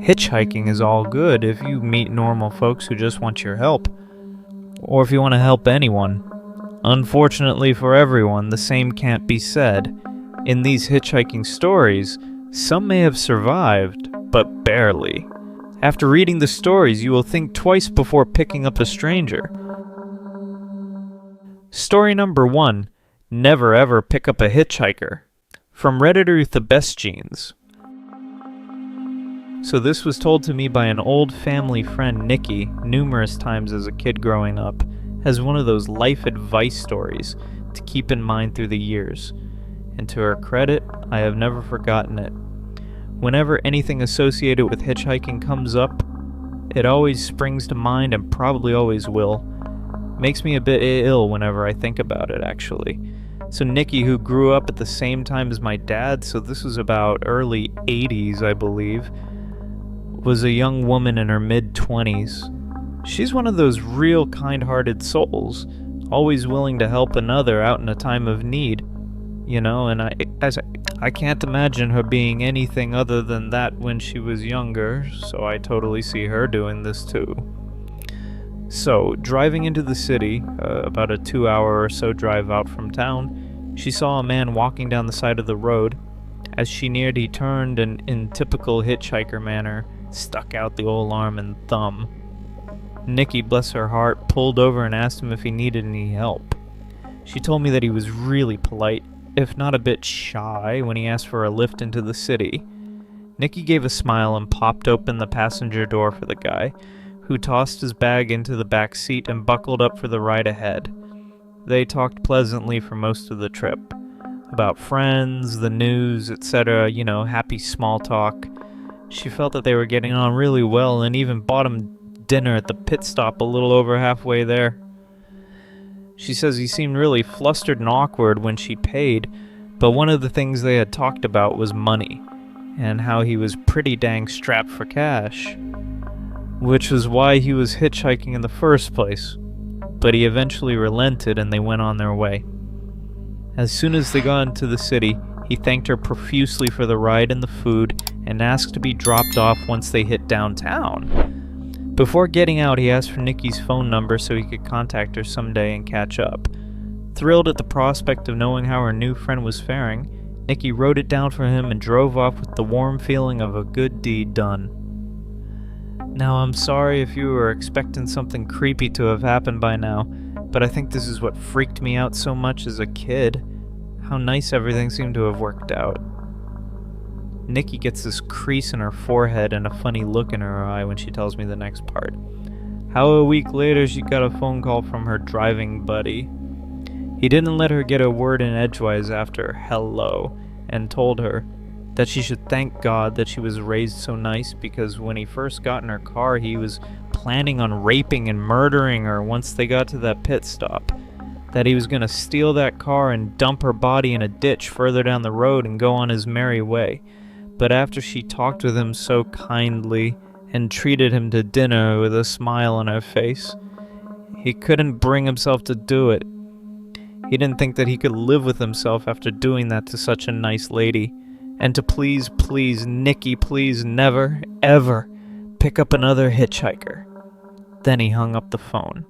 Hitchhiking is all good if you meet normal folks who just want your help, or if you want to help anyone. Unfortunately for everyone, the same can't be said. In these hitchhiking stories, some may have survived, but barely. After reading the stories, you will think twice before picking up a stranger. Story number 1, Never Ever Pick Up a Hitchhiker. From Redditor The Best Jeans. So this was told to me by an old family friend, Nikki, numerous times as a kid growing up, as one of those life advice stories to keep in mind through the years. And to her credit, I have never forgotten it. Whenever anything associated with hitchhiking comes up, it always springs to mind and probably always will. Makes me a bit ill whenever I think about it, actually. So Nikki, who grew up at the same time as my dad, so this was about early 80s, I believe, was a young woman in her mid-20s. She's one of those real kind-hearted souls, always willing to help another out in a time of need. You know, and I can't imagine her being anything other than that when she was younger, so I totally see her doing this too. So, driving into the city, about a 2-hour or so drive out from town, she saw a man walking down the side of the road. As she neared, he turned and, in typical hitchhiker manner, stuck out the old arm and thumb. Nikki, bless her heart, pulled over and asked him if he needed any help. She told me that he was really polite, if not a bit shy, when he asked for a lift into the city. Nikki gave a smile and popped open the passenger door for the guy, who tossed his bag into the back seat and buckled up for the ride ahead. They talked pleasantly for most of the trip. About friends, the news, etc., happy small talk. She felt that they were getting on really well and even bought him dinner at the pit stop a little over halfway there. She says he seemed really flustered and awkward when she paid, but one of the things they had talked about was money, and how he was pretty dang strapped for cash, which was why he was hitchhiking in the first place. But he eventually relented and they went on their way. As soon as they got into the city, he thanked her profusely for the ride and the food, and asked to be dropped off once they hit downtown. Before getting out, he asked for Nikki's phone number so he could contact her someday and catch up. Thrilled at the prospect of knowing how her new friend was faring, Nikki wrote it down for him and drove off with the warm feeling of a good deed done. Now, I'm sorry if you were expecting something creepy to have happened by now, but I think this is what freaked me out so much as a kid. How nice everything seemed to have worked out. Nikki gets this crease in her forehead and a funny look in her eye when she tells me the next part. How a week later she got a phone call from her driving buddy. He didn't let her get a word in edgewise after hello, and told her that she should thank God that she was raised so nice, because when he first got in her car he was planning on raping and murdering her once they got to that pit stop. That he was going to steal that car and dump her body in a ditch further down the road and go on his merry way. But after she talked with him so kindly and treated him to dinner with a smile on her face, he couldn't bring himself to do it. He didn't think that he could live with himself after doing that to such a nice lady. And to please, Nikki, please never, ever pick up another hitchhiker. Then he hung up the phone.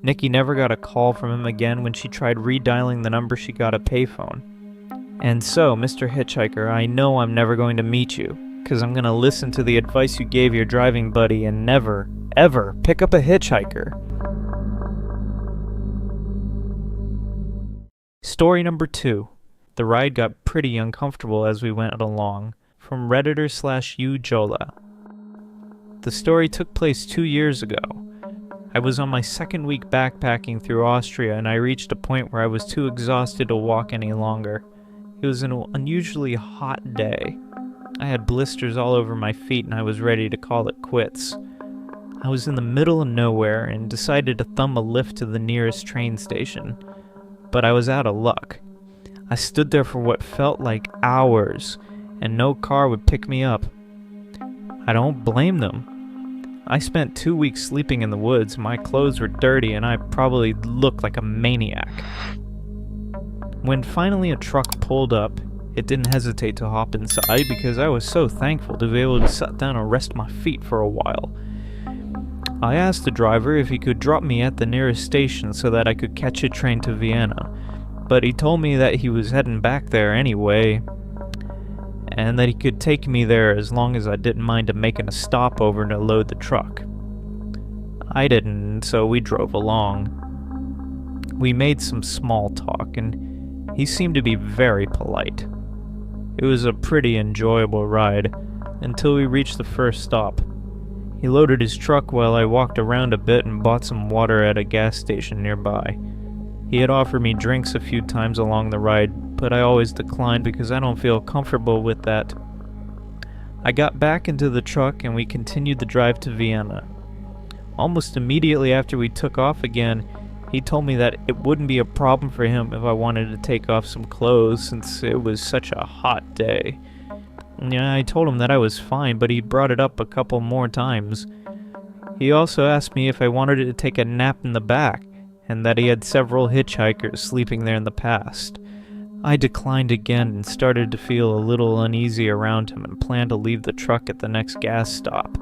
Nikki never got a call from him again. When she tried redialing the number, she got a payphone. And so, Mr. Hitchhiker, I know I'm never going to meet you, because I'm going to listen to the advice you gave your driving buddy and never, ever pick up a hitchhiker. Story number 2. The ride got pretty uncomfortable as we went along. From Redditor/uJola. The story took place 2 years ago. I was on my second week backpacking through Austria, and I reached a point where I was too exhausted to walk any longer. It was an unusually hot day. I had blisters all over my feet and I was ready to call it quits. I was in the middle of nowhere and decided to thumb a lift to the nearest train station. But I was out of luck. I stood there for what felt like hours, and no car would pick me up. I don't blame them. I spent 2 weeks sleeping in the woods, my clothes were dirty, and I probably looked like a maniac. When finally a truck pulled up, It didn't hesitate to hop inside because I was so thankful to be able to sit down and rest my feet for a while. I asked the driver if he could drop me at the nearest station so that I could catch a train to Vienna, but he told me that he was heading back there anyway, and that he could take me there as long as I didn't mind him making a stopover to load the truck. I didn't, so we drove along. We made some small talk, and he seemed to be very polite. It was a pretty enjoyable ride, until we reached the first stop. He loaded his truck while I walked around a bit and bought some water at a gas station nearby. He had offered me drinks a few times along the ride, but I always declined because I don't feel comfortable with that. I got back into the truck and we continued the drive to Vienna. Almost immediately after we took off again, he told me that it wouldn't be a problem for him if I wanted to take off some clothes since it was such a hot day. Yeah, I told him that I was fine, but he brought it up a couple more times. He also asked me if I wanted to take a nap in the back, and that he had several hitchhikers sleeping there in the past. I declined again and started to feel a little uneasy around him and planned to leave the truck at the next gas stop.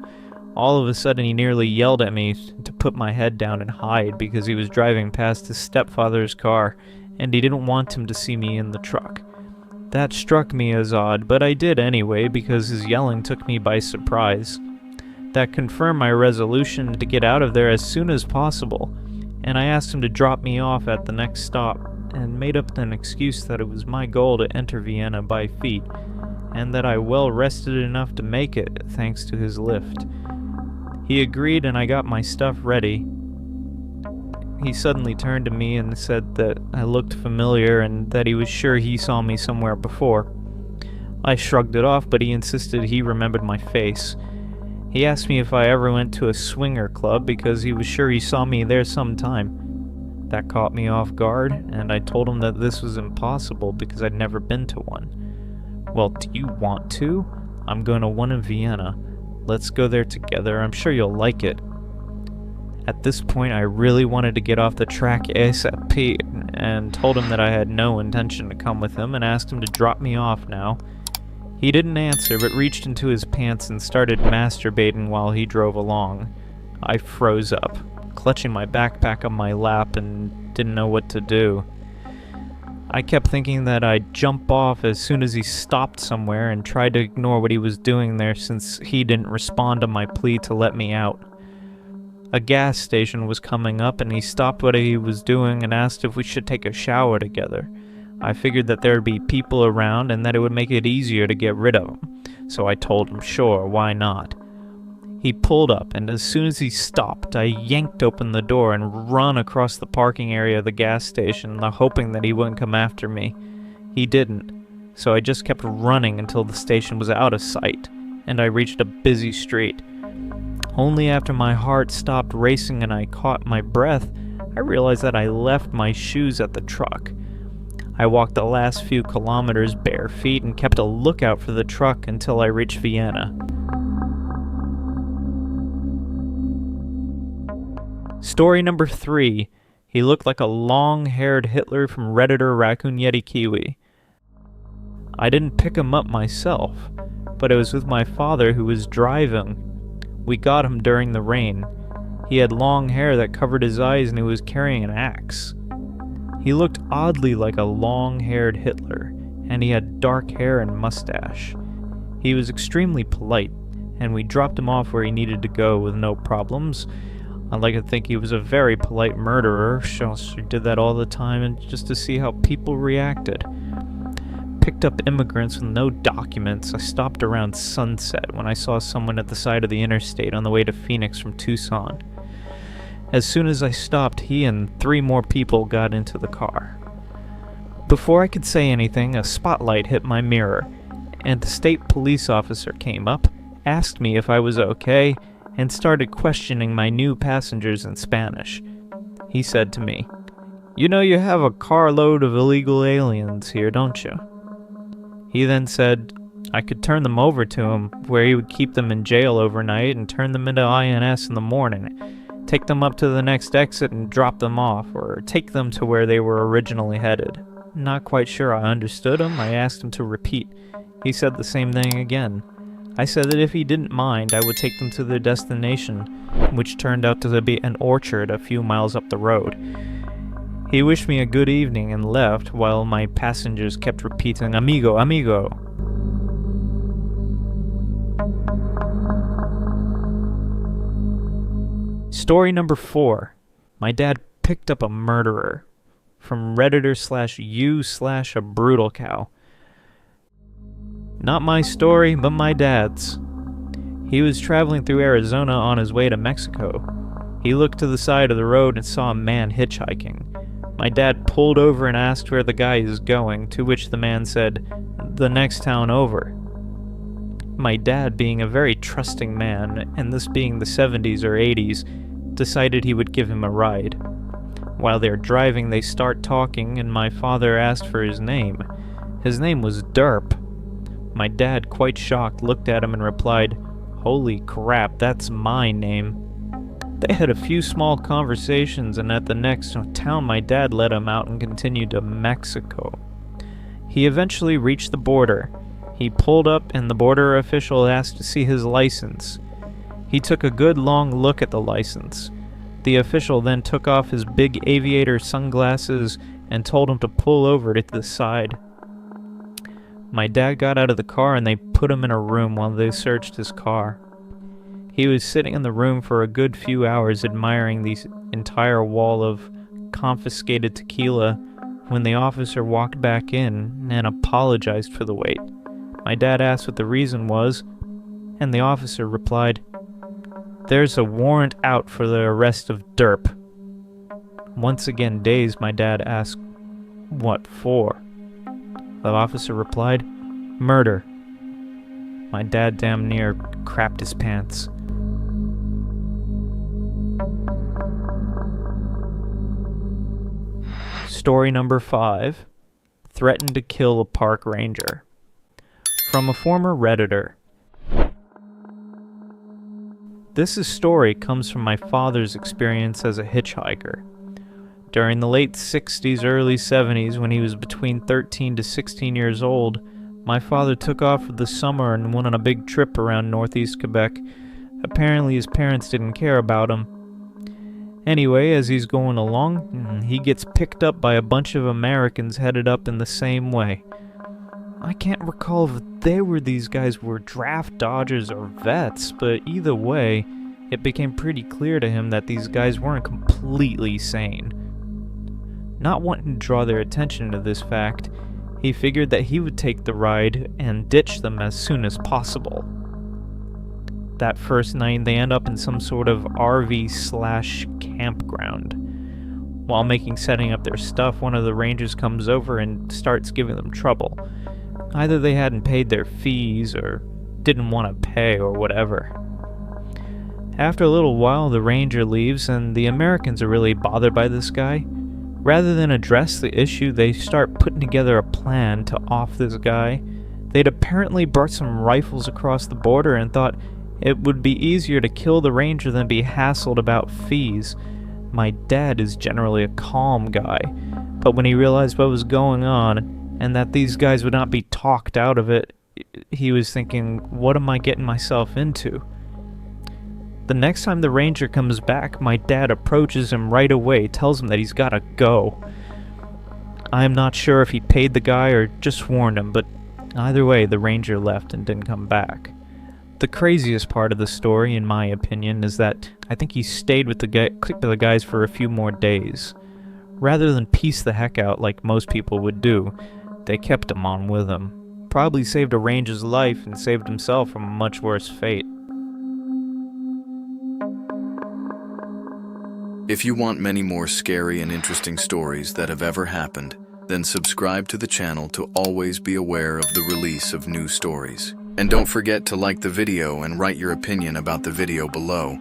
All of a sudden he nearly yelled at me to put my head down and hide because he was driving past his stepfather's car and he didn't want him to see me in the truck. That struck me as odd, but I did anyway because his yelling took me by surprise. That confirmed my resolution to get out of there as soon as possible, and I asked him to drop me off at the next stop and made up an excuse that it was my goal to enter Vienna by feet and that I well rested enough to make it thanks to his lift. He agreed and I got my stuff ready. He suddenly turned to me and said that I looked familiar and that he was sure he saw me somewhere before. I shrugged it off, but he insisted he remembered my face. He asked me if I ever went to a swinger club because he was sure he saw me there sometime. That caught me off guard, and I told him that this was impossible because I'd never been to one. Well, do you want to? I'm going to one in Vienna. Let's go there together. I'm sure you'll like it. At this point, I really wanted to get off the track ASAP and told him that I had no intention to come with him and asked him to drop me off now. He didn't answer, but reached into his pants and started masturbating while he drove along. I froze up, clutching my backpack on my lap and didn't know what to do. I kept thinking that I'd jump off as soon as he stopped somewhere and tried to ignore what he was doing there since he didn't respond to my plea to let me out. A gas station was coming up and he stopped what he was doing and asked if we should take a shower together. I figured that there would be people around and that it would make it easier to get rid of him, so I told him sure, why not. He pulled up, and as soon as he stopped, I yanked open the door and run across the parking area of the gas station, hoping that he wouldn't come after me. He didn't, so I just kept running until the station was out of sight, and I reached a busy street. Only after my heart stopped racing and I caught my breath, I realized that I left my shoes at the truck. I walked the last few kilometers bare feet and kept a lookout for the truck until I reached Vienna. Story number 3. He looked like a long-haired Hitler from Redditor Raccoon Yeti Kiwi. I didn't pick him up myself, but it was with my father who was driving. We got him during the rain. He had long hair that covered his eyes and he was carrying an axe. He looked oddly like a long-haired Hitler, and he had dark hair and mustache. He was extremely polite, and we dropped him off where he needed to go with no problems. I'd like to think he was a very polite murderer. She did that all the time and just to see how people reacted. Picked up immigrants with no documents. I stopped around sunset when I saw someone at the side of the interstate on the way to Phoenix from Tucson. As soon as I stopped, he and 3 more people got into the car. Before I could say anything, a spotlight hit my mirror, and the state police officer came up, asked me if I was okay, and started questioning my new passengers in Spanish. He said to me, "You know you have a carload of illegal aliens here, don't you?" He then said I could turn them over to him, where he would keep them in jail overnight and turn them into INS in the morning, take them up to the next exit and drop them off, or take them to where they were originally headed. Not quite sure I understood him, I asked him to repeat. He said the same thing again. I said that if he didn't mind, I would take them to their destination, which turned out to be an orchard a few miles up the road. He wished me a good evening and left, while my passengers kept repeating, "Amigo, amigo." Story number 4. My dad picked up a murderer. From Redditor/u/a brutal cow. Not my story, but my dad's. He was traveling through Arizona on his way to Mexico. He looked to the side of the road and saw a man hitchhiking. My dad pulled over and asked where the guy is going, to which the man said, "The next town over." My dad, being a very trusting man, and this being the 70s or 80s, decided he would give him a ride. While they're driving, they start talking, and my father asked for his name. His name was Derp. My dad, quite shocked, looked at him and replied, "Holy crap, that's my name." They had a few small conversations, and at the next town my dad led him out and continued to Mexico. He eventually reached the border. He pulled up and the border official asked to see his license. He took a good long look at the license. The official then took off his big aviator sunglasses and told him to pull over to the side. My dad got out of the car and they put him in a room while they searched his car. He was sitting in the room for a good few hours admiring the entire wall of confiscated tequila when the officer walked back in and apologized for the wait. My dad asked what the reason was, and the officer replied, "There's a warrant out for the arrest of Derp." Once again dazed, my dad asked, "What for?" The officer replied, "Murder." My dad damn near crapped his pants. Story number 5. Threatened to kill a park ranger. From a former Redditor. This story comes from my father's experience as a hitchhiker. During the late 60s, early 70s, when he was between 13 to 16 years old, my father took off for the summer and went on a big trip around northeast Quebec. Apparently his parents didn't care about him. Anyway, as he's going along, he gets picked up by a bunch of Americans headed up in the same way. I can't recall if these guys were draft dodgers or vets, but either way, it became pretty clear to him that these guys weren't completely sane. Not wanting to draw their attention to this fact, he figured that he would take the ride and ditch them as soon as possible. That first night, they end up in some sort of RV/campground. While setting up their stuff, one of the rangers comes over and starts giving them trouble. Either they hadn't paid their fees or didn't want to pay or whatever. After a little while, the ranger leaves and the Americans are really bothered by this guy. Rather than address the issue, they start putting together a plan to off this guy. They'd apparently brought some rifles across the border and thought it would be easier to kill the ranger than be hassled about fees. My dad is generally a calm guy, but when he realized what was going on and that these guys would not be talked out of it, he was thinking, what am I getting myself into? The next time the ranger comes back, my dad approaches him right away, tells him that he's gotta go. I'm not sure if he paid the guy or just warned him, but either way, the ranger left and didn't come back. The craziest part of the story, in my opinion, is that I think he stayed with the guys for a few more days. Rather than piece the heck out like most people would do, they kept him on with them. Probably saved a ranger's life and saved himself from a much worse fate. If you want many more scary and interesting stories that have ever happened, then subscribe to the channel to always be aware of the release of new stories. And don't forget to like the video and write your opinion about the video below.